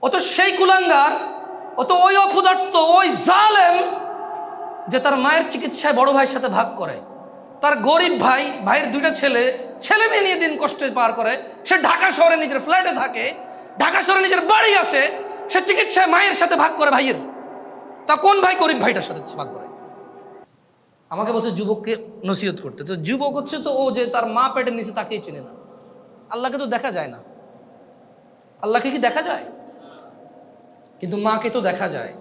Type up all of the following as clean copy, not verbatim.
ও তো সেই কুলাঙ্গার, ও তো ওই অপদার্থ, ওই জালেম যে তার মায়ের চিকিৎসায় বড় ভাইয়ের সাথে ভাগ করে। তার গরিব ভাইয়ের দুইটা ছেলে মেয়ে নিয়ে দিন কষ্টে পার করে। সে ঢাকা শহরে নিজের ফ্ল্যাটে থাকে, ঢাকা শহরে নিজের বাড়ি আছে, সে চিকিৎসায় মায়ের সাথে ভাগ করে ভাইয়ের। তা কোন ভাই গরিব ভাইটার সাথে ভাগ করে? আমাকে বলছে যুবককে নসিহত করতে। তো যুবক হচ্ছে তো ও যে তার মা পেটের নিচে তাকেই চেনে না। আল্লাহকে তো দেখা যায় না। আল্লাহকে কি দেখা যায়? কিন্তু মাকে তো দেখা যায়।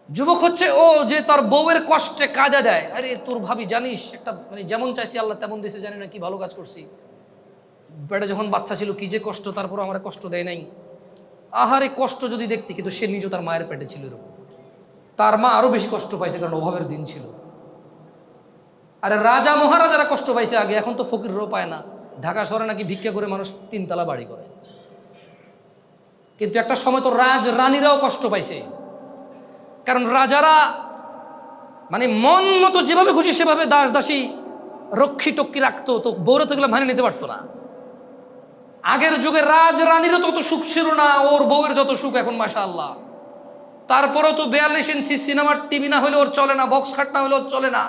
যুবক হচ্ছে ও যে তার বউয়ের কষ্টে কাজা দেয়। আরে তোর ভাবি জানিস, একটা মানে যেমন চাইছি আল্লাহ তেমন দিছে, জানি না কি ভালো কাজ করছি। পেটে যখন বাচ্চা ছিল কি যে কষ্ট, তারপর আমার কষ্ট দেয় নাই। আহারে কষ্ট যদি দেখতি, কিন্তু সে নিজে তার মায়ের পেটে ছিল এরকম। তার মা আরো বেশি কষ্ট পাইছে, কারণ অভাবের দিন ছিল। আরে রাজা মহারাজারা কষ্ট পাইছে আগে, এখন তো ফকিররাও পায় না। ঢাকা শহরে নাকি ভিক্ষা করে মানুষ 3 তলা বাড়ি করে। কিন্তু একটা সময় তো রানীরাও কষ্ট পাইছে, কারণ রাজারা মানে মন মতো যেভাবে খুশি সেভাবে দাস দাসী রক্ষী টক্ষী রাখতো, তো বউরা তো এগুলো মানে নিতে পারতো না। আগের যুগে রানীরও তত সুখ ছিল না ওর বউয়ের যত সুখ এখন, মাশাআল্লাহ। তারপরেও তো 42 ইঞ্চি সিনেমার টিভি না হলে ওর চলে না, বক্স খাট না হলে ওর চলে না,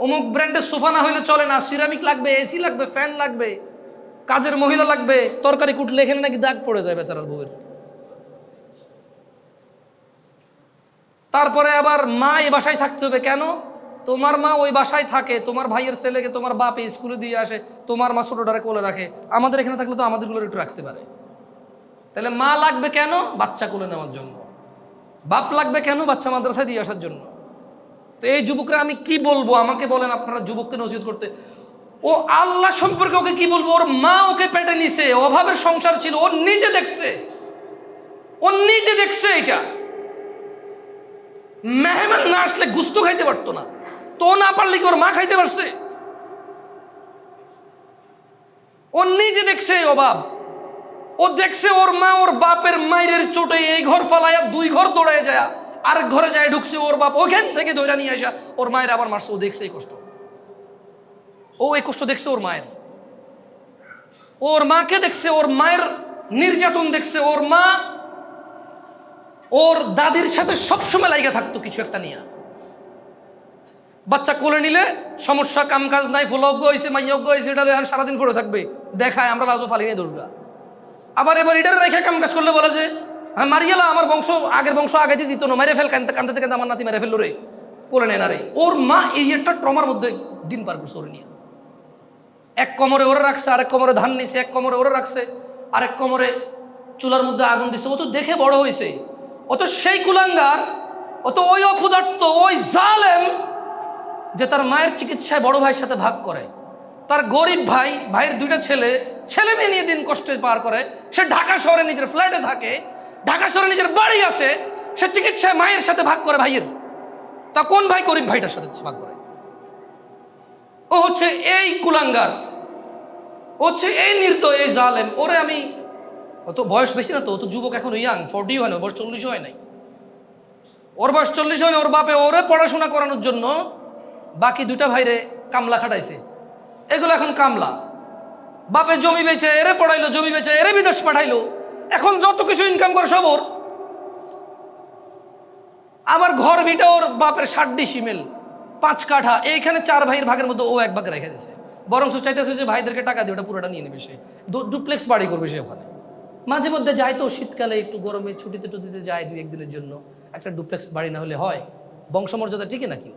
অমুক ব্র্যান্ডের সোফা না হলে চলে না, সিরামিক লাগবে, এসি লাগবে, ফ্যান লাগবে, কাজের মহিলা লাগবে। তরকারি কুটলে এখানে নাকি দাগ পড়ে যায় বেচারার বউয়ের। তারপরে আবার মা এই বাসায় থাকতে হবে কেন? তোমার মা ওই বাসায় থাকে, তোমার ভাইয়ের ছেলেকে তোমার বাপে স্কুলে দিয়ে আসে, তোমার মা ছোটটারে কোলে রাখে। আমাদের এখানে থাকলে তো আমাদেরগুলো একটু রাখতে পারে। তাহলে মা লাগবে কেন? বাচ্চা কোলে নেওয়ার জন্য। বাপ লাগবে কেন? বাচ্চা মাদ্রাসায় দিয়ে আসার জন্য। তো এই যুবকরা আমি কি বলবো? আমাকে বলেন আপনারা যুবককে নসিহত করতে। ও আল্লাহ সম্পর্কে ওকে কি বলবো? ওর মা ওকে পেটে নিছে, অভাবের সংসার ছিল, ও নিজে দেখছে এটা। মেহমান না আসলে গুস্ত খাইতে পারতো না, তো না পারলে কি ওর মা খাইতে পারছে? ও নিজে দেখছে অভাব। ও দেখছে ওর মা ওর বাপের মায়ের চোটে এই ঘর ফালাইয়া 2 ঘর দৌড়ায় যায়, আরেক ঘরে যায় ঢুকছে, ওর বাপ ওইখান থেকে দৌড়া নিয়ে আসা ওর মায়ের আবার মারছে। ও দেখছে এই কষ্ট, ও এই কষ্ট দেখছে ওর মায়ের। ওর মাকে দেখছে, ওর মায়ের নির্যাতন দেখছে। ওর মা ওর দাদির সাথে সবসময় লাইগা থাকতো কিছু একটা নিয়ে। বাচ্চা কোলে নিলে সমস্যা, কাম কাজ নাই, ফুলজ্ঞ হয়েছে, মাইয়জ্ঞ হয়েছে, এটা সারাদিন পড়ে থাকবে, দেখায় আমরা রাজও ফালি নিয়ে দোষগা। আবার এবার এটার রেখে কাম কাজ করলে বলে যে হ্যাঁ মারিয়ালা, আমার আগের বংশ আগাইতে দিত না, মেরে ফেল, কানতে কানতে আমার নাতি মেরে ফেললো রে, কোলে নেয় না রে। ওর মা এই একটা ট্রমার মধ্যে দিন পার করছে। ওর নিয়ে এক কোমরে ওরে রাখছে, আরেক কোমরে ধান নিছে, এক কোমরে ওরে রাখছে, আরেক কোমরে চুলার মধ্যে আগুন দিছে। ও তো দেখে বড় হয়েছে। ও তো সেই কুলাঙ্গার, ও তো ওই অপদার্থ, ওই জালেম যে তার মায়ের চিকিৎসায় বড় ভাইয়ের সাথে ভাগ করে। তার গরিব ভাইয়ের দুইটা ছেলে মেয়ে নিয়ে দিন কষ্টে পার করে। সে ঢাকা শহরে নিজের ফ্ল্যাটে থাকে, ঢাকা শহরে নিজের বাড়ি আছে, সে চিকিৎসায় মায়ের সাথে ভাগ করে ভাইয়ের। তা কোন ভাই গরিব ভাইটার সাথে ভাগ করে? ও হচ্ছে এই কুলাঙ্গার, ও হচ্ছে এই নির্দয়, এই জালেম। ওরে আমি, ও তো বয়স বেশি না, তো ও তো যুবক, এখন ইয়াং, 40 হয় না, বয়স 40 হয় নাই। ওর বয়স 40 হয় না। ওর বাপে ওরে পড়াশোনা করানোর জন্য বাকি 2টা ভাইরে কামলা খাটাইছে। এগুলো এখন কামলা। বাপে জমি বেচে এরে পড়াইলো, জমি বেচে এরে বিদেশ পাঠাইলো। এখন যত কিছু ইনকাম করে সব ওর। আবার ঘর ভিটা ওর বাপের 60 সিমেল, 5 কাঠা, এইখানে 4 ভাইয়ের ভাগের মধ্যে ও 1 ভাগ রেখে দিয়েছে। বরং চাইতেছে যে ভাইদেরকে টাকা দিয়ে ওটা পুরোটা নিয়ে নেবে, সে ডুপ্লেক্স বাড়ি করবে সে ওখানে। মাঝে মধ্যে যায় তো শীতকালে একটু গরমে ছুটিতে যায় 2-1 দিনের জন্য। একটা ডুপ্লেক্স বাড়ি না হলে হয়? বংশমর্যাদা টিকে নাকি?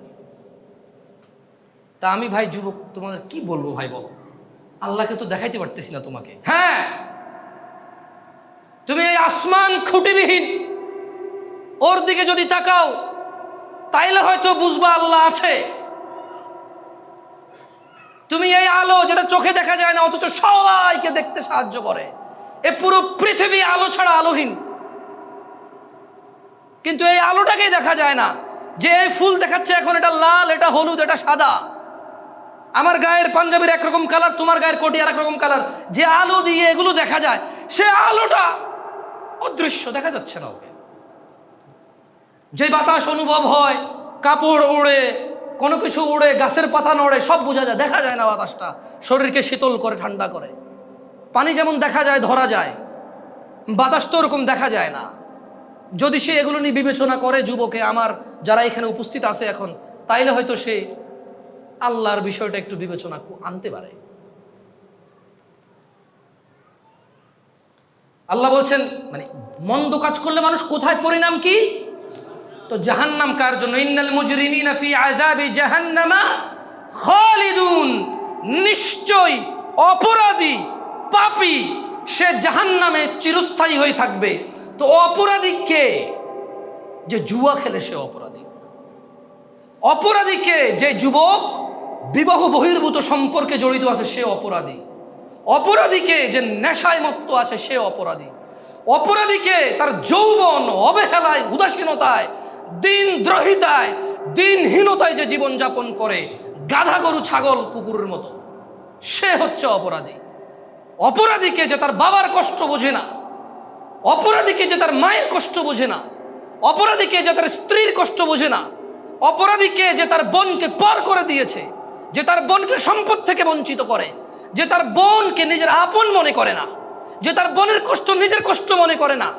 তা আমি ভাই যুবক তোমাদের কি বলবো ভাই বলো? আল্লাহকে তো দেখাইতে পারতেছি না তোমাকে। হ্যাঁ, তুমি এই আসমান খুঁটিবিহীন ওর দিকে যদি তাকাও, তাইলে হয়তো বুঝবা আল্লাহ আছে। তুমি এই আলো যেটা চোখে দেখা যায় না, অথচ সবাইকে দেখতে সাহায্য করে, এ পুরো পৃথিবী আলো ছাড়া আলোহীন। কিন্তু এই আলোটাকেই দেখা যায় না। যে ফুল দেখাচ্ছে এখন, এটা লাল, এটা হলুদ, এটা সাদা। আমার গায়ের পাঞ্জাবির একরকম কালার, তোমার গায়ের কোটি আর একরকম কালার। যে আলো দিয়ে এগুলো দেখা যায়, সে আলোটা অদৃশ্য, দেখা যাচ্ছে না ওকে। যে বাতাস অনুভব হয়, কাপড় উড়ে, কোনো কিছু উড়ে, গাছের পাতা নড়ে, সব বোঝা যায়, দেখা যায় না বাতাসটা। শরীরকে শীতল করে, ঠান্ডা করে। পানি যেমন দেখা যায়, ধরা যায়, বাতাস তো ওরকম দেখা যায় না। যদি সে এগুলো নিয়ে বিবেচনা করে যুবকে আমার যারা এখানে উপস্থিত আছে এখন, তাইলে হয়তো সে আল্লাহর বিষয়টা একটু বিবেচনা আনতে পারে। আল্লাহ বলছেন মানে মন্দ কাজ করলে মানুষ কোথায়, পরিণাম কি? তো জাহান্নাম কার জন্য? ইন্নাল মুজরিমিনা ফি আযাবি জাহান্নামা খালিদুন, নিশ্চয় অপরাধী পাপী সে জাহান্নামে চিরস্থায়ী হয়ে থাকবে। তো অপরাধী কে? যে জুয়া খেলে সে অপরাধী। অপরাধী কে? যে যুবক বিবাহ বহির্ভূত সম্পর্কে জড়িত আছে সে অপরাধী। অপরাধীকে যে নেশায় মত্ত আছে সে অপরাধী। অপরাধীকে তার যৌবন অবহেলায়, উদাসীনতায়, দিনদ্রোহিতায়, দিনহীনতায় যে জীবনযাপন করে গাধা গরু ছাগল কুকুরের মতো, সে হচ্ছে অপরাধী। অপরাধীকে যে তার বাবার কষ্ট বোঝে না, অপরাধীকে যে তার মায়ের কষ্ট বোঝে না, অপরাধীকে যে তার স্ত্রীর কষ্ট বোঝে না, অপরাধীকে যে তার বোনকে পার করে দিয়েছে, যে তার বোনকে সম্পদ থেকে বঞ্চিত করে, যে তার বোনকে নিজের আপন মনে করে না, যে তার বোনের কষ্ট নিজের কষ্ট মনে করে না,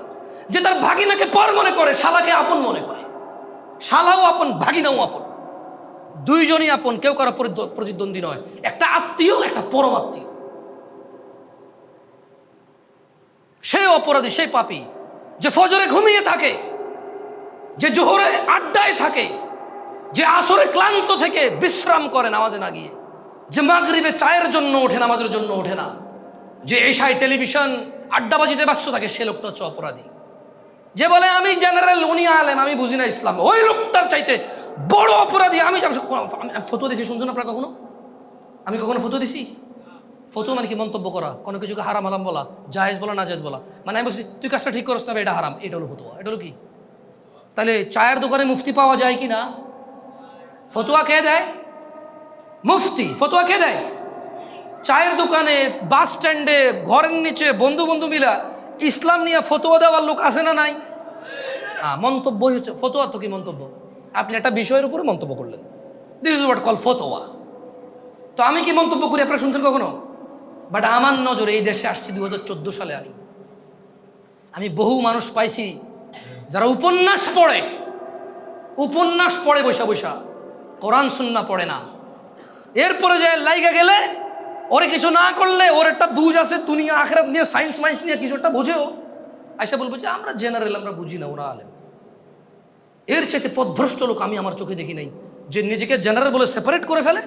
যে তার ভাগিনাকে পর মনে করে, শালাকে আপন মনে করে। শালাও আপন, ভাগিনাও আপন, দুইজনই আপন, কেউ কারো প্রতিদ্বন্দ্বী নয়। একটা আত্মীয়, একটা পরম আত্মীয়। সে অপরাধী, সেই পাপী। যে ফজরে ঘুমিয়ে থাকে, যে জোহরে আড্ডায় থাকে, যে আসরে ক্লান্ত থেকে বিশ্রাম করে নামাজে না গিয়ে, যে মাগরিবে চায়ের জন্য ওঠে, নামাজের জন্য ওঠে না, যে এশায় টেলিভিশন আড্ডাবাজিতে ব্যস্ত থাকে, সে লোকটা হচ্ছে অপরাধী। যে বলে আমি জেনারেল, উনি আলেম, আমি বুঝি না ইসলাম, ওই লোকটার চাইতে বড় অপরাধী আমি। ফতোয়া দিছি, শুনছেন আপনারা কখনো? আমি কখনো ফতোয়া দিছি? ফতোয়া মানে কি? মন্তব্য করা, কোনো কিছুকে হারাম হারাম বলা, জায়েজ বলা, না জায়েজ বলা। মানে আমি বলছি তুই কাজটা ঠিক করছ না, এটা হারাম, এটা হলো ফতোয়া। এটা হলো কি? তাহলে চায়ের দোকানে মুফতি পাওয়া যায় কি না? ফতোয়া কে দেয়? মুফতি। ফতোয়া কে দেয়? চায়ের দোকানে, বাস স্ট্যান্ডে, ঘরের নিচে বন্ধু বন্ধু মিলা ইসলাম নিয়ে ফতোয়া দেওয়ার লোক আসে না নাই? মন্তব্যই হচ্ছে ফতোয়া। তো কি মন্তব্য? আপনি একটা বিষয়ের উপরে মন্তব্য করলেন, দিস ইজ হোয়াট কল ফতোয়া। তো আমি কি মন্তব্য করি আপনারা শুনছেন কখনো? বাট আমার নজরে এই দেশে আসছি 2014 সালে। আমি বহু মানুষ পাইছি যারা উপন্যাস পড়ে বৈশা বৈশা, কোরআন সুন্নাহ পড়ে না। এরপরে যে লাইগা গেলে ওরে কিছু না করলে, ওর একটা বুঝ আছে দুনিয়া আখিরাত নিয়ে, সায়েন্স মাইন্স নিয়ে কিছু একটা বোঝেও, আইসা বলবো যে আমরা জেনারেল, আমরা বুঝি না, ওরা আলেম। এর চাইতে পথভ্রষ্ট লোক আমি আমার চোখে দেখি নাই, যে নিজেকে জেনারেল বলে সেপারেট করে ফেলে,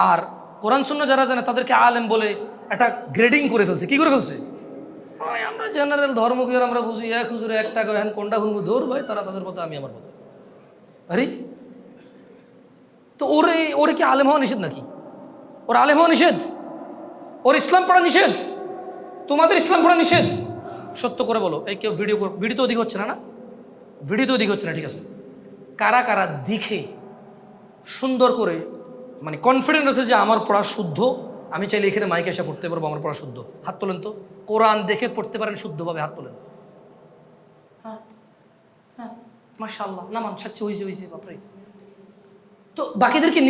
আর কোরআন সুন্নাহ যারা জানে তাদেরকে আলেম বলে একটা গ্রেডিং করে ফেলছে। কি করে ফেলছে? আমরা জেনারেল, ধর্ম কি আমরা বুঝি, এক হুজুরে একটা এখন কোনটা হুনবু ধর ভাই, তারা তাদের মতো, আমি আমার মতো। আরে তো ওরে কি আলেম হওয়া নিষেধ নাকি? ওর আলেম হওয়া নিষেধ? ওর ইসলাম পড়া নিষেধ? তোমাদের ইসলাম পড়া নিষেধ? সত্য করে বলো। এই কেউ ভিডিও তো অধিক হচ্ছে না? ভিডিও তো অধিক হচ্ছে না, ঠিক আছে। কারা কারা দেখে সুন্দর করে মানে কনফিডেন্ট আছে যে আমার পড়া শুদ্ধ, আমি চাইলে এখানে মাইকে এসে পড়তে পারবো, আমার পড়া শুদ্ধ? হাত তোলেন তো। কোরআন দেখে পড়তে পারেন শুদ্ধভাবে, হাত তোলেন। হ্যাঁ হ্যাঁ, মাশাআল্লাহ, নামান সাচ্ছি, হয়েছে বাপরে। তো বাকিদেরকে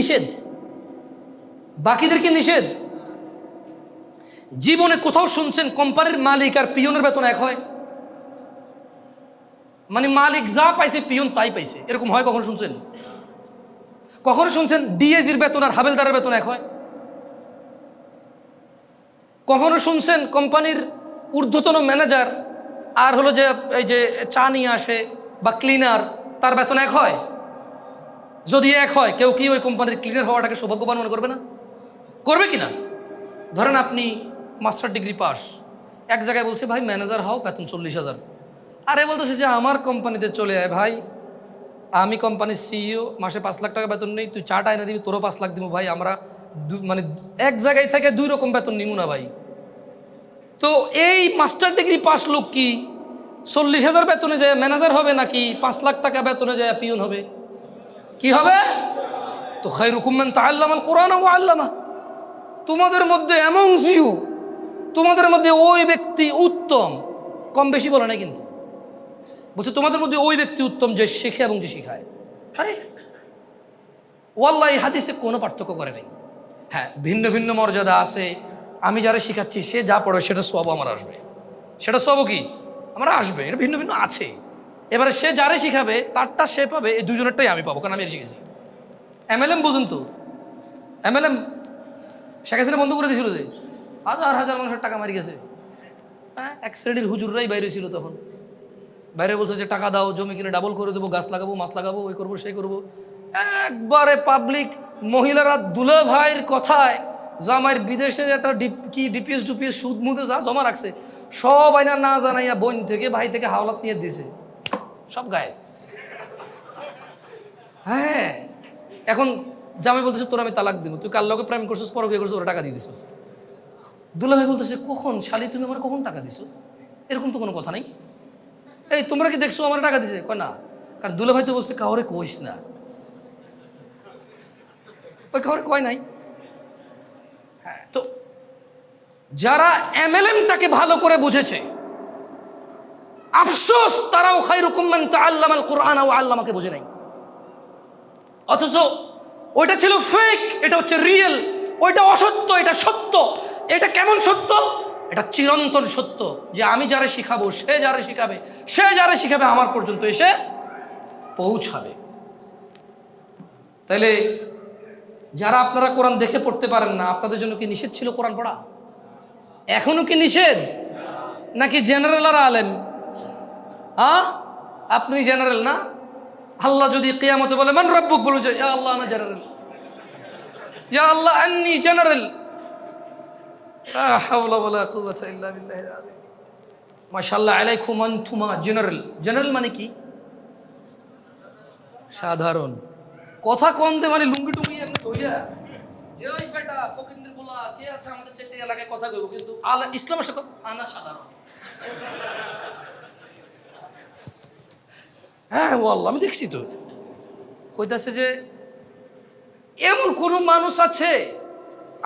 নিষেধ। জীবনে কোথাও শুনছেন কোম্পানির মালিক আর পিয়নের বেতন এক হয়? মানে মালিক যা পাইছে পিয়ন তাই পাইছে, এরকম হয়? কখনো শুনছেন? কখনো শুনছেন ডিএজির বেতন আর হাবেলদারের বেতন এক হয়? কখনো শুনছেন কোম্পানির ঊর্ধ্বতন ম্যানেজার আর হলো যে এই যে চা নিয়ে আসে বা ক্লিনার, তার বেতন এক হয়? যদি এক হয়, কেউ কি ওই কোম্পানির ক্লিনার হওয়াটাকে সৌভাগ্যবান মনে করবে না? করবে কি না? ধরেন আপনি মাস্টার ডিগ্রি পাস, এক জায়গায় বলছে ভাই ম্যানেজার হও, বেতন 40,000। আরে বলতেছে যে আমার কোম্পানিতে চলে আয় ভাই, আমি কোম্পানির সিইও, মাসে 5 লাখ টাকা বেতন নেই, তুই চাটা এনে দিবি, তোরও 5 লাখ দিব ভাই, আমরা মানে এক জায়গায় থেকে 2 রকম বেতন নিব না ভাই। তো এই মাস্টার ডিগ্রি পাস লোক কি 40,000 বেতনে যায় ম্যানেজার হবে, নাকি 5 লাখ টাকা বেতনে যায় পিয়ন হবে? কি হবে? তো খায়রুকুম মান তাআল্লামাল কুরআন ওয়া আল্লামা। তোমাদের মধ্যে অ্যামংস ইউ, তোমাদের মধ্যে ওই ব্যক্তি উত্তম, কম বেশি বলে না কিন্তু, বলছে তোমাদের মধ্যে ওই ব্যক্তি উত্তম যে শেখে এবং যে শিখায়। আরে ওয়াল্লাহি হাদিসে কোনো পার্থক্য করে নাই। হ্যাঁ, ভিন্ন ভিন্ন মর্যাদা আছে। আমি যারা শিখাচ্ছি সে যা পড়ে সেটা সওয়াব আমার আসবে, সেটা সব কি আমরা আসবে, এটা ভিন্ন ভিন্ন আছে। এবারে সে যারে শিখাবে তারটা সে পাবে, এই দুজনেরটাই আমি পাবো, কারণ আমি এটা শিখেছি। MLM বুঝুন তো, MLM শেখ হাসিনা বন্ধ করে দিয়েছিল যে হাজার হাজার মানুষের টাকা মারি গেছে। হ্যাঁ, এক শ্রেণীর হুজুররাই বাইরে ছিল তখন, বাইরে বলছে যে টাকা দাও, জমি কিনে ডাবল করে দেবো, গাছ লাগাবো, মাছ লাগাবো, ওই করবো সেই করবো। একবারে পাবলিক মহিলারা দুলা ভাইয়ের কথায় জামাইয়ের বিদেশে একটা ডিপিএস ডুপিএস সুদ মুদে যা জমা রাখছে সব আইনা না জানাইয়া বোন থেকে ভাই থেকে হাওলাত নিয়ে দিছে, সব গায়ে। হ্যাঁ, এখন জামাই বলতেছে তোর আমি তালাক দিব, তুই কার লগে প্রেম করছিস, পরকিয়া করছিস, ওরা টাকা দিয়ে দিছিস। দুলা ভাই বলতেছে কখন শালি তুমি আমার কখন টাকা দিছো, এরকম তো কোনো কথা নাই। এই তোমরা কি দেখছো আমার টাকা দিছে? কয় না। কারণ দুলা ভাই তো বলছে কাউরে কইস না, ওই কাউরে কয় নাই। হ্যাঁ, তো যারা MLM-টাকে ভালো করে বুঝেছে, আফসোস তারাও খায়রুকুম মান তাআল্লামাল কুরআন ওয়া আল্লামাকে বুঝে নাই। অথচ ওইটা ছিল ফেক, এটা হচ্ছে রিয়েল। ওইটা অসত্য, এটা সত্য। এটা কেমন সত্য? এটা চিরন্তন সত্য, যে আমি যারা শিখাবো, সে যারা শিখাবে, সে যারা শিখাবে আমার পর্যন্ত এসে পৌঁছাবে। তাইলে যারা আপনারা কোরআন দেখে পড়তে পারেন না, আপনাদের জন্য কি নিষেধ ছিল কোরআন পড়া? এখনো কি নিষেধ? নাকি জেনারেল আর আলেম? আপনি জেনারেল না? আল্লাহ যদি কিয়ামতে বলে মান রাব্বুক, বলুন যে ইয়া আল্লাহ আনা জেনারেল, ইয়া আল্লাহ আন্নি জেনারেল। লা হাওলা ওয়ালা কুওয়াতা ইল্লা বিল্লাহিল আযীম। মাশাআল্লাহ আলাইকুম আনতুমা জেনারেল। জেনারেল মানে কি? সাধারণ। কথা কমতে মানে লুঙ্গি টুঙ্গি আমি ধইয়া যে ওই বেটা ফকিরদের বলা কে আছে আমাদের চাইতে এলাকায় কথা কইব, কিন্তু ইসলামের সাথে আনা সাধারণ। হ্যাঁ ও আল্লাহ, আমি দেখছি তো। কইতাছে যে এমন কোন মানুষ আছে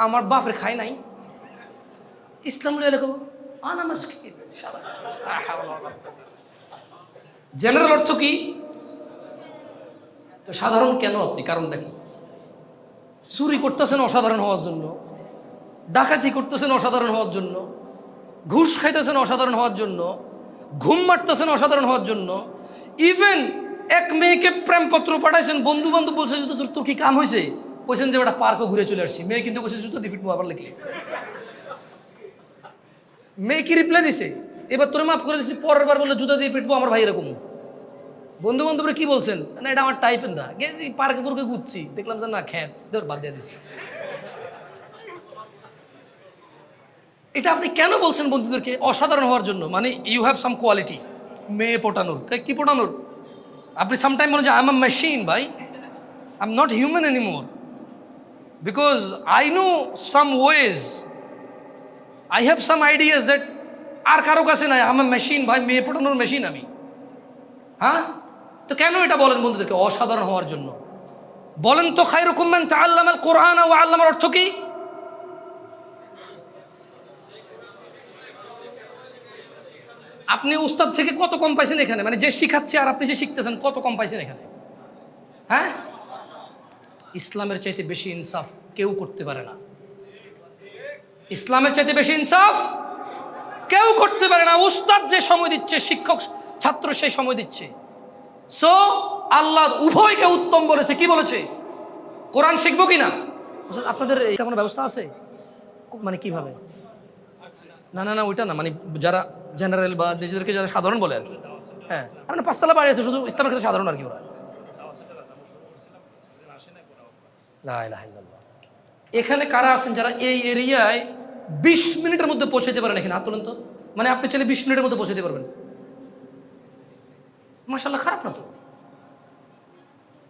আমার বাপের খায় নাই, ইসলাম এলাকা আনা মাসকিন। জেনারেল অর্থ কি? তো সাধারণ কেন আপনি? কারণটা কি? চুরি করতেছেন অসাধারণ হওয়ার জন্য, ডাকাতি করতেছেন অসাধারণ হওয়ার জন্য, ঘুষ খাইতেছেন অসাধারণ হওয়ার জন্য, ঘুম মারতেছেন অসাধারণ হওয়ার জন্য, ইভেন এক মেয়েকে প্রেমপত্র পাঠাইছেন, বন্ধু বান্ধব বলছে যে তোর কি কাম হয়েছে, কইছেন যে ওটা পার্কও ঘুরে চলে আসছি। মেয়ে কিন্তু কইছে জুতো দিয়ে ফিটবো আবার লিখলে। মেয়ে কি রিপ্লাই দিছে, এবার তোরে মাফ করে দিচ্ছি, পরের বার বললে জুতো দিয়ে পিটবো আমার ভাই এরকম। বন্ধু বান্ধবরা কি বলছেন, না এটা আমার টাইপের না, গেছি পার্কে পুরকে ঘুরছি, দেখলাম যে না খ্যাত, বাদ দিয়ে দিছি। এটা আপনি কেন বলছেন বন্ধুদেরকে? অসাধারণ হওয়ার জন্য, মানে ইউ হ্যাভ সাম কোয়ালিটি। মেয়ে পটানোর, কি পটানোর? আপনি সামটাইম বলেন যে আই এম আ মেশিন, ভাই I am not human anymore, because I know some ways, I have some ideas that are কারো কাছে নাই। আই এম আ মেশিন ভাই, মেয়ে পটানোর মেশিন আমি। হ্যাঁ, তো কেন এটা বলেন বন্ধুদেরকে? অসাধারণ হওয়ার জন্য। বলেন তো খায়রুকুম মান তাআল্লামাল কুরআন ওয়া আল্লামার অর্থ কি? আপনি উস্তাদ থেকে কত কম পাইছেন এখানে? মানে যে শিখাচ্ছে আর আপনি যে শিখতেছেন কত কম পাইছেন এখানে? হ্যাঁ, ইসলামের চাইতে বেশি ইনসাফ কেউ করতে পারে না। ইসলামের চাইতে বেশি ইনসাফ কেউ করতে পারে না। উস্তাদ যে সময় দিচ্ছে, শিক্ষক ছাত্র সেই সময় দিচ্ছে। সো আল্লাহ উভয়কে উত্তম বলেছে। কি বলেছে? কোরআন শিখবো কিনা? আপনাদের এটা কোনো ব্যবস্থা আছে? মানে কিভাবে? না না না, ওইটা না, মানে যারা জেনারেল বা নিজেদেরকে যারা সাধারণ বলে আর কি। হ্যাঁ, মানে পাঁচতলা বাড়ি আছে, শুধু ইসলামের কাছে সাধারণ আর কি। ওরা লা ইলাহা ইল্লাল্লাহ। এখানে কারা আছেন যারা এই এরিয়ায় 20 মিনিটের মধ্যে পৌঁছাইতে পারেন? এখানে হাত তোলেন তো। মানে আপনি চাইলে 20 মিনিটের মধ্যে পৌঁছাইতে পারবেন। মাশাআল্লাহ, খারাপ না তো।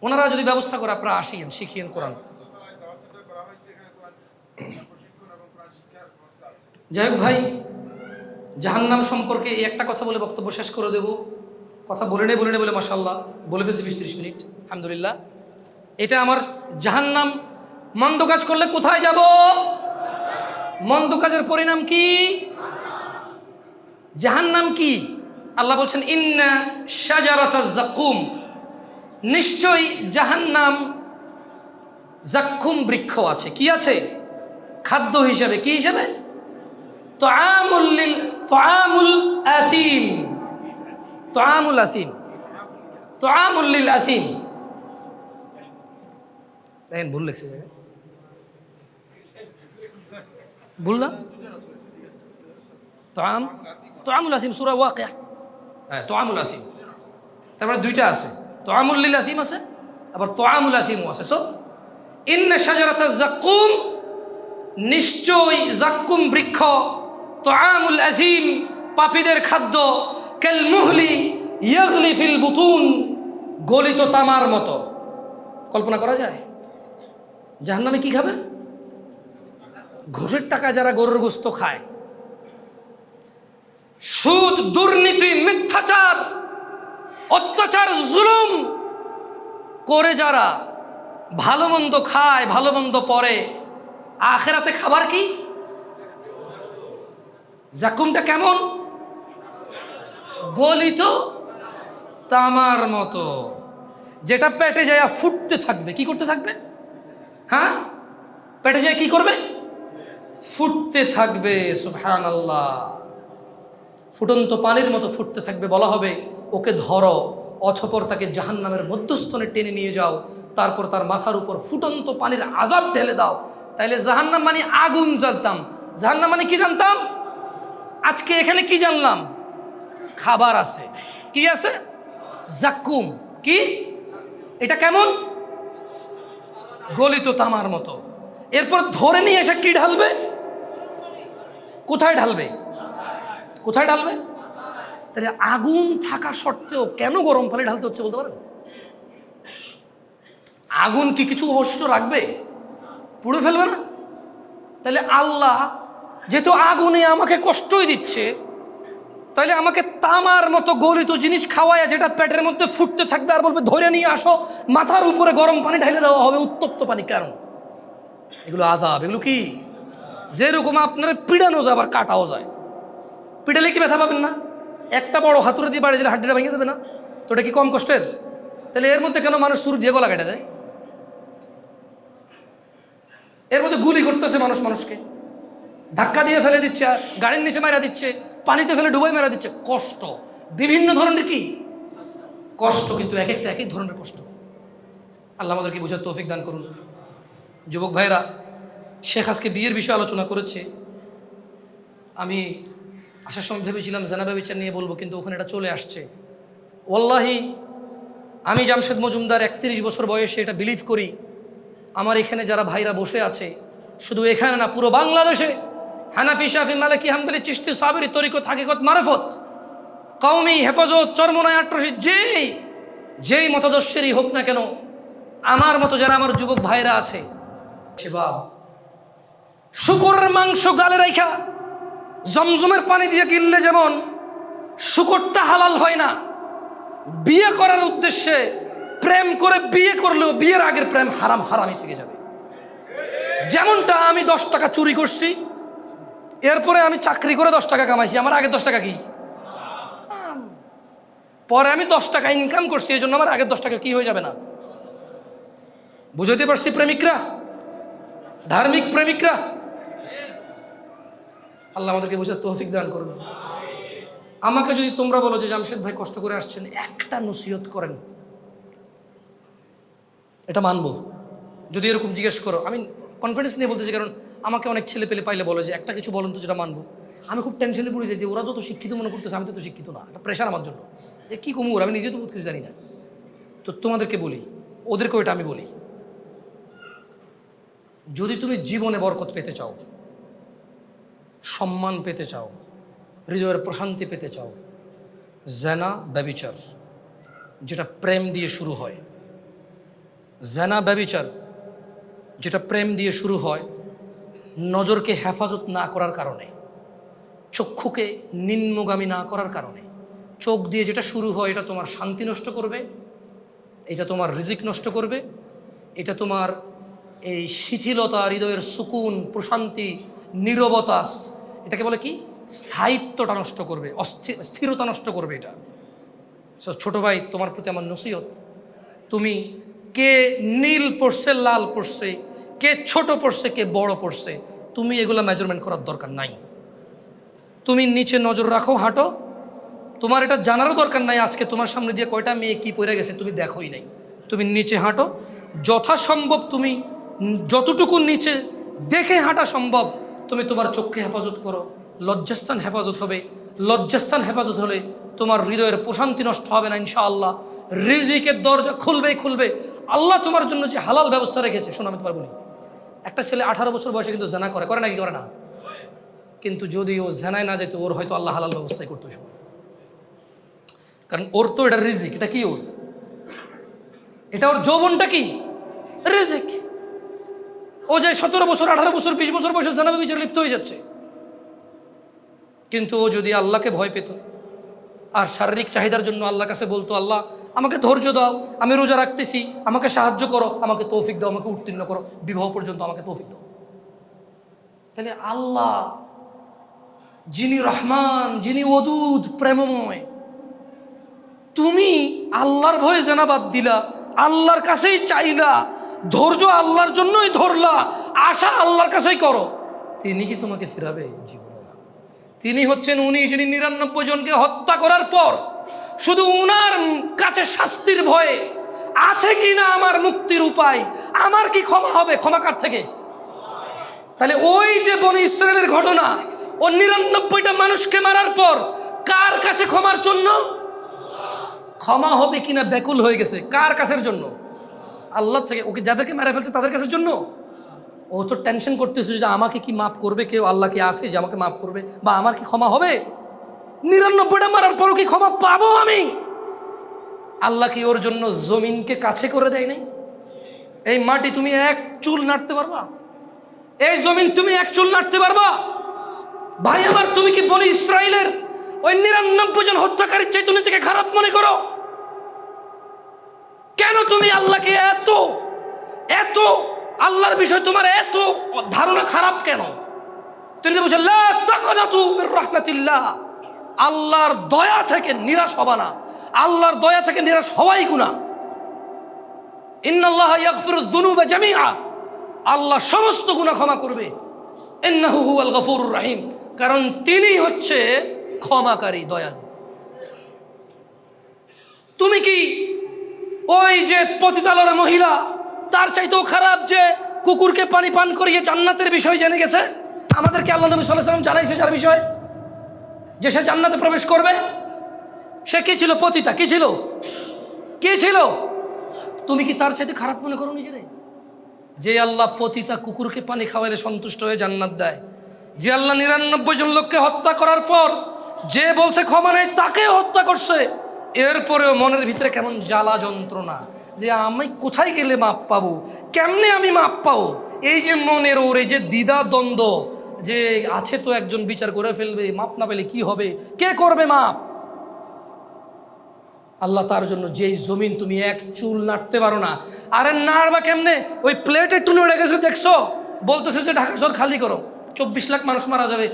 ওনারা যদি ব্যবস্থা করে আপনারা আসিয়েন, শিখিয়েন কোরআন। যাই হোক ভাই, জাহান্নাম সম্পর্কে এই একটা কথা বলে বক্তব্য শেষ করে দেব। কথা বলে নেই বলে মাশাআল্লাহ বলে ফেলছি 20-30 মিনিট, আলহামদুলিল্লাহ। এটা আমার জাহান্নাম। মন্দ কাজ করলে কোথায় যাব? মন্দ কাজের পরিণাম কি? জাহান্নাম কি? আল্লাহ বলছেন ইন্না শাজারাতাজ যাকুম, নিশ্চয়ই জাহান্নাম যাক্কুম বৃক্ষ আছে। কি আছে? খাদ্য হিসাবে। কি হিসাবে? তাআমুল লিল তুআমুল আথিম, তুআমুল আথিম, তুআমুল লিল আথিম। দেখেন ভুল লিখছে, ভুল না? তুআম, তুআমুল আথিম সূরা ওয়াকিয়া, হ্যাঁ তুআমুল আথিম। তারপরে দুইটা আছে, তুআমুল লিল আথিম আছে, আবার তুআমুল আথিমও আছে। সো ইন্না শাজারাতাজ যাক্কুম, নিশ্চয় যাক্কুম বৃক্ষ, তুআমুল আথিম পাপীদের খাদ্য, কাল মুহলি ইয়াগলি ফিল বুতুন, গলিত তামার মতো। কল্পনা করা যায় জাহান্নামে কি খাবে? ঘুষের টাকা যারা গরুর গোস্ত খায়, সুদ, দুর্নীতি, মিথ্যাচার, অত্যাচার, জুলুম করে যারা ভালো মন্দ খায়, ভালো মন্দ পরে, আখেরাতে খাবার কি? জাকুমটা কেমন? গলিত তামার মতো, যেটা পেটে যায় ফুটতে থাকবে। কি করতে থাকবে? হ্যাঁ, পেটে যায় কি করবে? ফুটতে থাকবে। সুবহানাল্লাহ। ফুটন্ত পানির মতো ফুটতে থাকবে। বলা হবে ওকে ধরো, অতঃপর তাকে জাহান্নামের মধ্যস্থলে টেনে নিয়ে যাও, তারপর তার মাথার উপর ফুটন্ত পানির আযাব ঢেলে দাও। তাইলে জাহান্নাম মানে আগুন জানতাম, জাহান্নাম মানে কি জানতাম? আজকে এখানে কি জানলাম? খাবার আছে। কি আছে? জাক্কুম। কি এটা? কেমন? গলিত তামার মতো। এরপর ধরে নিয়ে এসে কি ঢালবে? কোথায় ঢালবে? কোথায় ঢালবে? তাহলে আগুন থাকা সত্ত্বেও কেন গরম পানি ঢালতে হচ্ছে বলতে পারেন? আগুন কি কিছু অবশিষ্ট রাখবে? পুড়ে ফেলবে না? তাহলে আল্লাহ যেহেতু আগুনে আমাকে কষ্টই দিচ্ছে, তাহলে আমাকে তামার মতো গলিত জিনিস খাওয়ায়, যেটা পেটের মধ্যে ফুটতে থাকবে, আর বলবে ধরে নিয়ে আসো, মাথার উপরে গরম পানি ঢেলে দেওয়া হবে, উত্তপ্ত পানি। কারণ এগুলো আযাব। এগুলো কি? যেরকম আপনার পিড়ানো যায় আবার কাটাও যায়। পিটালে কি ব্যথা পাবেন না? একটা বড় হাতুড়ে দিয়ে বাড়ি দিলে হাড্ডিটা ভেঙে যাবে না? তো এটা কি কম কষ্টের? তাহলে এর মধ্যে কেন মানুষ ছুরি দিয়ে গলা কেটে দেয়? এর মধ্যে গুলি করতেছে মানুষ মানুষকে, ধাক্কা দিয়ে ফেলে দিচ্ছে, গাড়ির নিচে মেরা দিচ্ছে, পানিতে ফেলে ডুবাই মেরা দিচ্ছে। কষ্ট বিভিন্ন ধরনের, কি কষ্ট, কিন্তু এক একটা এক এক ধরনের কষ্ট। আল্লাহ আমাদেরকে বুঝার তৌফিক দান করুন। যুবক ভাইরা, শেখ আজকে বিয়ের বিষয়ে আলোচনা করেছে। আমি আসার সময় ভেবেছিলাম জানাবা বিচার নিয়ে বলবো, কিন্তু ওখানে এটা চলে আসছে। ওয়াল্লাহি আমি জামশেদ মজুমদার 31 বছর বয়সে এটা বিলিভ করি। আমার এখানে যারা ভাইরা বসে আছে, শুধু এখানে না, পুরো বাংলাদেশে হানাফি, শাফি, মালিকি, হাম্বলি, চিশতি, সাবরি, তরিকত, হাকিকত, মারফত, কওমি, হেফাজত, চরমনায়, আট্রসি, যেই মতাদর্শেরই হোক না কেন, আমার মতো যারা আমার যুবক ভাইরা আছে, বাপ শুকরের মাংস গালে রাইখা জমজমের পানি দিয়ে গিললে যেমন শুকরটা হালাল হয় না, বিয়ে করার উদ্দেশ্যে প্রেম করে বিয়ে করলেও বিয়ের আগের প্রেম হারাম, হারামই থেকে যাবে। যেমনটা আমি 10 টাকা চুরি করছি, এরপরে আমি চাকরি করে 10 টাকা কামাইছি, আমার আগে 10 টাকা কি? পরে আমি 10 টাকা ইনকাম করছি, এই জন্য আমার আগের 10 টাকা কি হয়ে যাবে না? বুঝাইতে পারছি প্রেমিকরা, ধার্মিক প্রেমিকরা? আল্লাহ আমাদেরকে বুঝার তৌফিক দান করুন। আমাকে যদি তোমরা বলো যে জামশেদ ভাই কষ্ট করে আসছেন, একটা নসিহত করেন, এটা মানবো। যদি এরকম জিজ্ঞেস করো, আমি কনফিডেন্স নিয়ে বলতেছি, কারণ আমাকে অনেক ছেলে পেলে পাইলে বলে যে একটা কিছু বলেন তো যেটা মানবো। আমি খুব টেনশনে পড়ে যাই যে ওরা যত শিক্ষিত মনে করতেছে, আমি তো শিক্ষিত না। একটা প্রেশার আমার জন্য যে কী কমুর, আমি নিজে তো বহুত কিছু জানি না। তো তোমাদেরকে বলি, ওদেরকেও এটা আমি বলি, যদি তুমি জীবনে বরকত পেতে চাও, সম্মান পেতে চাও, হৃদয়ের প্রশান্তি পেতে চাও, জেনা, ব্যভিচার, যেটা প্রেম দিয়ে শুরু হয়, জেনা, ব্যভিচার যেটা প্রেম দিয়ে শুরু হয়, নজরকে হেফাজত না করার কারণে, চক্ষুকে নিম্নগামী না করার কারণে, চোখ দিয়ে যেটা শুরু হয়, এটা তোমার শান্তি নষ্ট করবে, এটা তোমার রিজিক নষ্ট করবে, এটা তোমার এই শিথিলতা, হৃদয়ের সুকুন, প্রশান্তি, নীরবতা, এটাকে বলে কি, স্থায়িত্বটা নষ্ট করবে, স্থিরতা নষ্ট করবে এটা। সো ছোটো ভাই, তোমার প্রতি আমার নসিহত, তুমি কে নীল পড়ছে, লাল পড়ছে, কে ছোট পড়ছে, কে বড় পড়ছে, তুমি এগুলো মেজারমেন্ট করার দরকার নাই। তুমি নিচে নজর রাখো, হাঁটো। তোমার এটা জানারও দরকার নাই আজকে তোমার সামনে দিয়ে কয়টা মেয়ে কি পড়ে গেছে তুমি দেখোই নাই। তুমি নিচে হাঁটো, যথাসম্ভব তুমি যতটুকু নিচে দেখে হাঁটা সম্ভব তুমি তোমার চোখকে হেফাজত করো। লজ্জাস্থান হেফাজত হবে, লজ্জাস্থান হেফাজত হলে তোমার হৃদয়ের প্রশান্তি নষ্ট হবে না ইনশাআল্লাহ। রিজিকের দরজা খুলবেই খুলবে। আল্লাহ তোমার জন্য যে হালাল ব্যবস্থা রেখেছে, শোনো আমি তোমার বলি, একটা ছেলে 18 বছর বয়সে কিন্তু জেনা করে নাকি করে না? কিন্তু যদি ও জেনায় না যেত, ওর হয়তো আল্লাহ হালাল ব্যবস্থাই করতো সময়, কারণ ওর তো এটা রিজিক। এটা কি ওর? এটা ওর যৌবনটা কি রিজিক। ও যে 17 বছর 18 বছর 20 বছর বয়সে জানাবে বিচারে লিপ্ত হয়ে যাচ্ছে, কিন্তু ও যদি আল্লাহকে ভয় পেত আর শারীরিক চাহিদার জন্য আল্লাহর কাছে বলতো, আল্লাহ আমাকে ধৈর্য দাও, আমি রোজা রাখতেছি, আমাকে সাহায্য করো, আমাকে তৌফিক দাও, আমাকে উত্তীর্ণ করো, বিবাহ পর্যন্ত আমাকে তৌফিক দাও, তাহলে আল্লাহ যিনি রহমান, যিনি ওদুদ প্রেমময়, তুমি আল্লাহর ভয়ে জেনা বাদ দিলা, আল্লাহর কাছেই চাইলা, ধৈর্য আল্লাহর জন্যই ধরলা, আশা আল্লাহর কাছেই করো, তিনি কি তোমাকে ফিরাবে? জীবন তিনি হচ্ছেন উনি যিনি 99 জনকে হত্যা করার পর শুধু উনার কাছে শাস্তির ভয়ে আছে কিনা আমার মুক্তির উপায়, আমার কি ক্ষমা হবে, ক্ষমা কার থেকে? তাহলে ওই যে বনি ইসরায়েলের ঘটনা, ও 99টা মানুষকে মারার পর কার কাছে ক্ষমার জন্য? ক্ষমা হবে কিনা ব্যাকুল হয়ে গেছে। কার কাছের জন্য? আল্লাহ থেকে। ওকে যাদেরকে মেরে ফেলছে তাদের কাছের জন্য। ও তো টেনশন করতেছে যে আমাকে কি মাফ করবে কেউ, আল্লাহ কি আসে যে আমাকে মাফ করবে, বা আমার কি ক্ষমা হবে? 99টা মারার পরও কি ক্ষমা পাবো আমি? আল্লাহ কি ওর জন্য জমিনকে কাছে করে দেয় নাই? এই মাটি তুমি এক চুল নাড়তে পারবা? এই জমিন তুমি এক চুল নাড়তে পারবা? ভাই আমার, তুমি কি বনি ইসরায়েলের ওই 99 জন হত্যাকারীর চাইতে নিজেকে খারাপ মনে করো? কেন তুমি আল্লাহকে এত এত আল্লাহর বিষয় তোমার এত ধারণা খারাপ কেন? তুমি বলছো লা তাকনাতু মির রাহমাতিল্লাহ, আল্লাহর দয়া থেকে নিরাশ হবা না। আল্লাহর দয়া থেকে নিরাশ হওয়াই গুনাহ। ইন্নাল্লাহা ইয়াগফিরুয যুনুবা জামিআ, আল্লাহ সমস্ত গুনাহ ক্ষমা করবে। ইন্নাহু হুয়াল গফুরুর রহিম, কারণ তিনি হচ্ছে ক্ষমাকারী, দয়ালু। তুমি কি ওই যে পতিতালয়ের মহিলা তার চাইতেও খারাপ যে কুকুরকে পানি পান করিয়ে জান্নাতের বিষয় জেনে গেছে? আমাদেরকে আল্লাহ নবী সাল্লাল্লাহু আলাইহি ওয়াসাল্লাম জানাইছে যার বিষয় যে সে জান্নাতে প্রবেশ করবে। সে কি ছিল? পতিতা। কি ছিল? কি ছিল? তুমি কি তার চাইতে খারাপ মনে করো নিজেরে? যে আল্লাহ পতিতা কুকুরকে পানি খাওয়াইলে সন্তুষ্ট হয়ে জান্নাত দেয়, যে আল্লাহ 99 জন লোককে হত্যা করার পর যে বলছে ক্ষমা নেই তাকে হত্যা করছে, এরপরেও মনের ভিতরে কেমন জ্বালা যন্ত্রণা যে আমি কোথায় গেলে মাপ পাবো, কেমনে আমি মাপ পাবো, এই যে মনের ওর এই যে দ্বিধা দ্বন্দ্ব যে আছে, তো একজন বিচার করে ফেলবে, মাপ না পেলে কি হবে, কে করবে মাপ? আল্লাহ তার জন্য যেই জমিন তুমি এক চুল নাড়তে পারো না, আরে নাড়বা কেমনে? ওই প্লেট একটু নড়ে গেছে দেখছো, বলতেছে যে ঢাকা শহর খালি করো, 24 লাখ মানুষ মারা যাবে,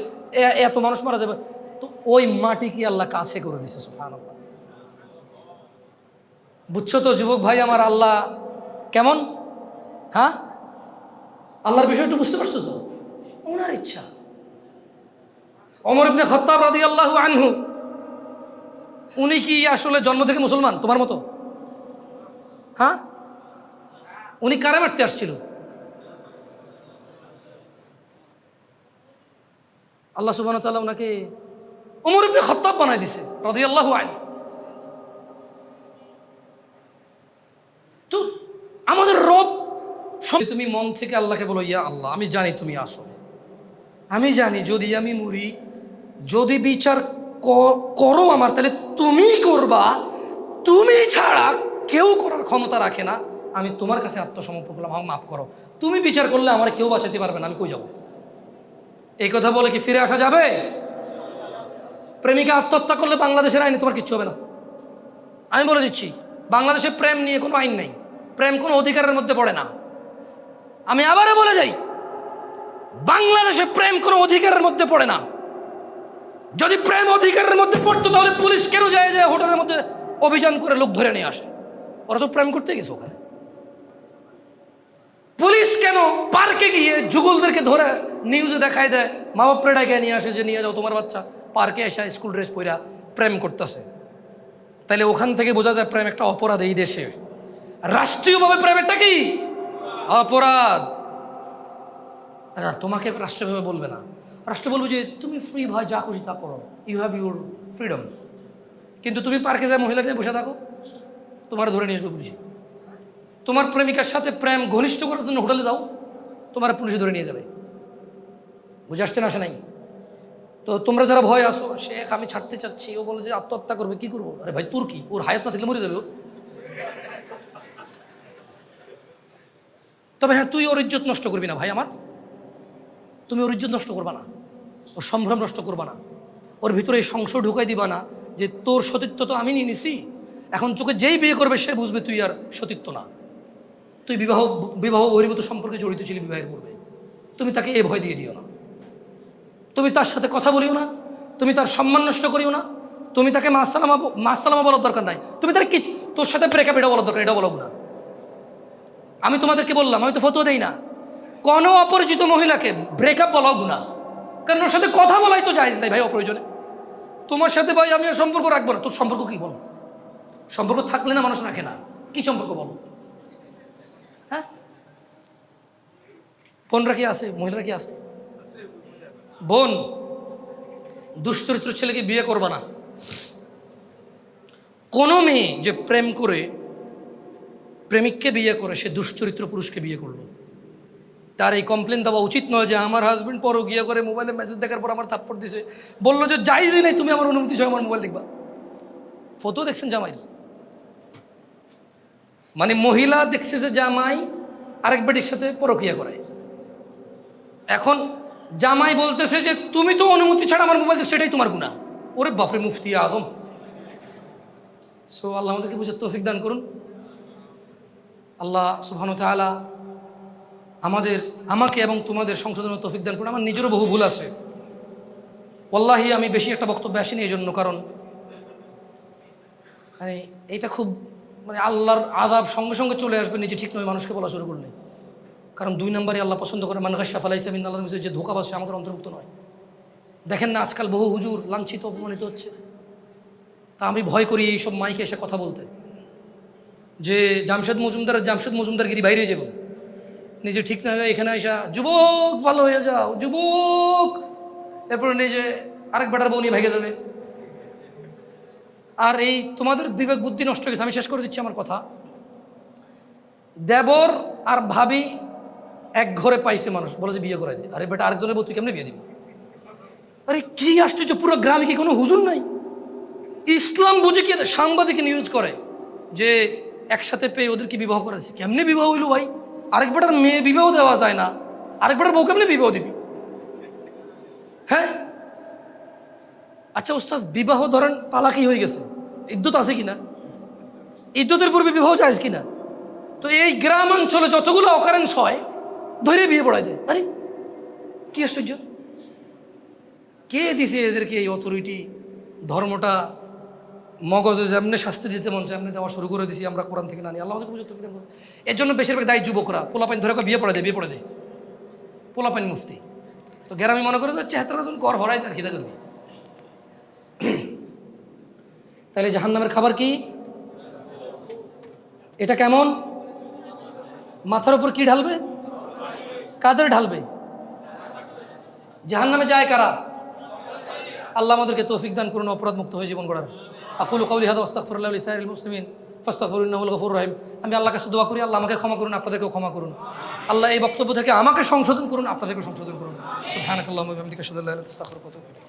এত মানুষ মারা যাবে, তো ওই মাটি কি আল্লাহ কাছে করে দিছে? সুবহানাল্লাহ। বুঝছো তো যুবক ভাই আমার, আল্লাহ কেমন? হ্যাঁ, আল্লাহর বিষয়টা বুঝতে পারছো তো? ওনার ইচ্ছা। ওমর ইবনে খাত্তাব রাদিয়াল্লাহু আনহু, উনি কি আসলে জন্ম থেকে মুসলমান তোমার মতো? হ্যাঁ, উনি কারে মারতে আসছিল? আল্লাহ সুবহানাহু ওয়া তাআলা ওনাকে ওমর ইবনে খাত্তাব বানাই দিছে রাদিয়াল্লাহু আনহু। তো আমাদের রব, তুমি মন থেকে আল্লাহকে বলো, ইয়া আল্লাহ আমি জানি তুমি আসো, আমি জানি যদি আমি মরি, যদি বিচার করো আমার, তাহলে তুমি করবা, তুমি ছাড়া কেউ করার ক্ষমতা রাখে না, আমি তোমার কাছে আত্মসমর্পণ করলাম, আমাকে মাফ করো, তুমি বিচার করলে আমার কেউ বাঁচাতে পারবে না, আমি কই যাব? এই কথা বলে কি ফিরে আসা যাবে? প্রেমিকা আত্মহত্যা করলে বাংলাদেশের আইনে তোমার কিচ্ছু হবে না, আমি বলে দিচ্ছি। বাংলাদেশে প্রেম নিয়ে কোনো আইন নেই, প্রেম কোনো অধিকারের মধ্যে পড়ে না। আমি আবারও বলে যাই, বাংলাদেশে প্রেম কোনো অধিকারের মধ্যে পড়ে না। যদি প্রেম অধিকারের মধ্যে পড়তো তাহলে পুলিশ কেন যায় হোটেলের মধ্যে অভিযান করে লোক ধরে নিয়ে আসে? ওরা তো প্রেম করতে গেছে ওখানে। পুলিশ কেন পার্কে গিয়ে যুগলদেরকে ধরে নিউজে দেখায় দেয়, মা বাপরে ডাকে নিয়ে আসে যে নিয়ে যাও তোমার বাচ্চা, পার্কে এসে স্কুল ড্রেস পইরা প্রেম করতেছে, তাইলে ওখান থেকে বোঝা যায় প্রেম একটা অপরাধ এই দেশে। রাষ্ট্রীয়ভাবে প্রেমেরটা কি অপরাধ। তোমাকে রাষ্ট্রীয়ভাবে বলবে না, রাষ্ট্র বলবে যে তুমি ফ্রি ভাই, যা খুশি তা করো, ইউ হ্যাভ ইউর ফ্রিডম। কিন্তু তুমি পার্কে যায় মহিলাদের বসে থাকো, তোমার ধরে নিয়ে আসবে পুলিশে। তোমার প্রেমিকার সাথে প্রেম ঘনিষ্ঠ করার জন্য হোটেলে যাও, তোমার পুলিশে ধরে নিয়ে যাবে। বুঝে আসছে না, আসে নাই? তো তোমরা যারা ভয় আসো, শেখ আমি ছাড়তে চাচ্ছি, ও বলে যে আত্মহত্যা করবে, কি করবো? আরে ভাই তোর কি, ওর হায়াত না থাকলে মরে যাবে ও। তবে হ্যাঁ, তুই ওর ইজ্জত নষ্ট করবি না ভাই আমার, তুমি ওর ইজ্জত নষ্ট করবা না, ওর সম্ভ্রম নষ্ট করবা না, ওর ভিতরে এই সংশয় ঢুকাই দিবা না যে তোর সতীত্ব তো আমি নিয়ে নিছি, এখন চোখে যেই বিয়ে করবে সে বুঝবে তুই আর সতীত্ব না, তুই বিবাহ বহির্ভূত সম্পর্কে জড়িত ছিলি বিবাহের পূর্বে। তুমি তাকে এ ভয় দিয়ে দিও না, তুমি তার সাথে কথা বলিও না, তুমি তার সম্মান নষ্ট করিও না, তুমি তাকে মাসালামা বলার দরকার নাই, তুমি তার কি তোর সাথে ব্রেকআপ এটা বলার দরকার, এটা বলো না। আমি তোমাদেরকে বললাম, আমি তো ফতোয়া দেই না, কোনো অপরিচিত মহিলাকে ব্রেকআপ বলাও গুনাহ, কারণ ওর সাথে কথা বলাই তো জায়েজ নাই ভাই অপ্রয়োজনে। তোমার সাথে ভাই আমি আর সম্পর্ক রাখবো না, তোর সম্পর্ক কি বল? সম্পর্ক থাকলে না মানুষ রাখে না, কি সম্পর্ক বল? হ্যাঁ, বোনরা কি আছে, মহিলারা কি আছে? বোন, দুশ্চরিত্র ছেলেকে বিয়ে করবা না। কোনো মেয়ে যে প্রেম করে প্রেমিককে বিয়ে করে সে দুশ্চরিত্র পুরুষকে বিয়ে করলো, তার এই কমপ্লেন দেওয়া উচিত নয় যে আমার হাজবেন্ড পরও গিয়ে করে মোবাইলে মেসেজ দেখার পর আমার থাপ্পড় দিছে, বললো যে যাইজই নাই, তুমি আমার অনুমতি সহ আমার মোবাইল দেখবা। ফটো দেখছেন জামাই, মানে মহিলা দেখছে যে জামাই আরেক বেটির সাথে পরকিয়া করে, এখন জামাই বলতেছে যে তুমি তো অনুমতি ছাড়া আমার মোবাইল দেখছো, সেটাই তোমার গুনাহ। ওরে বাপরে, মুফতি আদম। সো আল্লাহ আমাদেরকে বুঝে তৌফিক দান করুন। আল্লাহ সুবহানাহু ওয়া তাআলা আমাকে এবং তোমাদের সংশোধনের তৌফিক দান করুন। আমার নিজেরও বহু ভুল আছে, ওয়াল্লাহি আমি বেশি একটা বক্তব্য আসিনি এই জন্য, কারণ মানে এটা খুব মানে আল্লাহর আযাব সঙ্গে সঙ্গে চলে আসবে নিজে ঠিক নয় মানুষকে বলা শুরু করলে। কারণ 2 নম্বরে আল্লাহ পছন্দ করে মান গাশশা ফালাইসা মিন, আল্লাহর মিছে যে ধোঁকাবাজ সে আমাদের অন্তর্ভুক্ত নয়। দেখেন না আজকাল বহু হুজুর লাঞ্ছিত অপমানিত হচ্ছে, তা আমি ভয় করি এইসব মাইকে এসে কথা বলতে, যে জামশেদ মজুমদারগিরি বাইরে যাব, নিজে ঠিক না হয়ে এখানে আসা যুবক ভালো হয়ে যাও যুবক, এরপরে নিজে আরেক বেটার বউ নিয়ে ভেগে যাবে। আর এই তোমাদের বিবেক বুদ্ধি নষ্ট হয়ে গেছে। আমি শেষ করে দিচ্ছি আমার কথা। দেবর আর ভাবি এক ঘরে পাইছে, মানুষ বলে যে বিয়ে করে দে, আরে বেটা আরেকজনের বউ তুই কেমনে বিয়ে দিবি? আরে কি আশ্চর্য, পুরো গ্রামে কি কোনো হুজুর নাই? ইসলাম বুঝে কি সাংবাদিক নিউজ করে যে একসাথে পেয়ে ওদেরকে বিবাহ করেছে, কেমনে বিবাহ হইল ভাই? আরেক বেটার মেয়ে বিবাহ দেওয়া যায় না, আরেক বেটার বউ কেমনে বিবাহ দিবি? হ্যাঁ আচ্ছা ওস্তাদ, বিবাহ ধরেন তালাকি হয়ে গেছে, ইদ্যত আছে কিনা? ইদ্যতের পূর্বে বিবাহ জায়েজ কিনা? তো এই গ্রাম অঞ্চলে যতগুলো অকারেন্স হয় ধরে বিয়ে পড়াই দেয়। আরে কি আশ্চর্য, কে দিছে এদেরকে এই অথরিটি? ধর্মটা মগজে যেমনি শাস্তি দিতে মন চায় এমনি দেওয়া শুরু করে দিছি আমরা, কোরআন থেকে না নিয়ে। আল্লাহ আমাদের বুঝতে তৌফিক দান করুন। এর জন্য বেশিরভাগ দায়ী যুবকরা, পোলাপাইন ধরে বিয়ে পড়ে দেয় পোলাপাইন মুফতি। তো গ্রামে মনে করে যে ৭৩ জন কর হরাই আর খিদা করবি। তাহলে জাহান্নামের খাবার কি? এটা কেমন? মাথার উপর কি ঢালবে? কাদের ঢালবে? জাহান্নামে যায় কারা? আল্লাহ আমাদেরকে তৌফিক দান করুন অপরাধ মুক্ত হয়ে জীবন গড়ার। আকুলু কাউলি হাদা আস্তাগফিরুল্লাহ লিসাইরিল মুসলিমিন ফাস্তাগফিরুহু ইন্নাহু আল গফুরুর রহিম। আমি আল্লাহর কাছে দোয়া করি, আল্লাহ আমাকে ক্ষমা করুন, আপনাদেরকেও ক্ষমা করুন। আল্লাহ এই বক্তব্য থেকে আমাকে সংশোধন করুন, আপনাদেরকেও সংশোধন করুন। সুবহানাকাল্লাহুম্মা ওয়া বিহামদিকা আশহাদু আল্লা ইলাহা ইল্লা আনতা আস্তাগফিরুকা ওয়া আতুবু ইলাইক।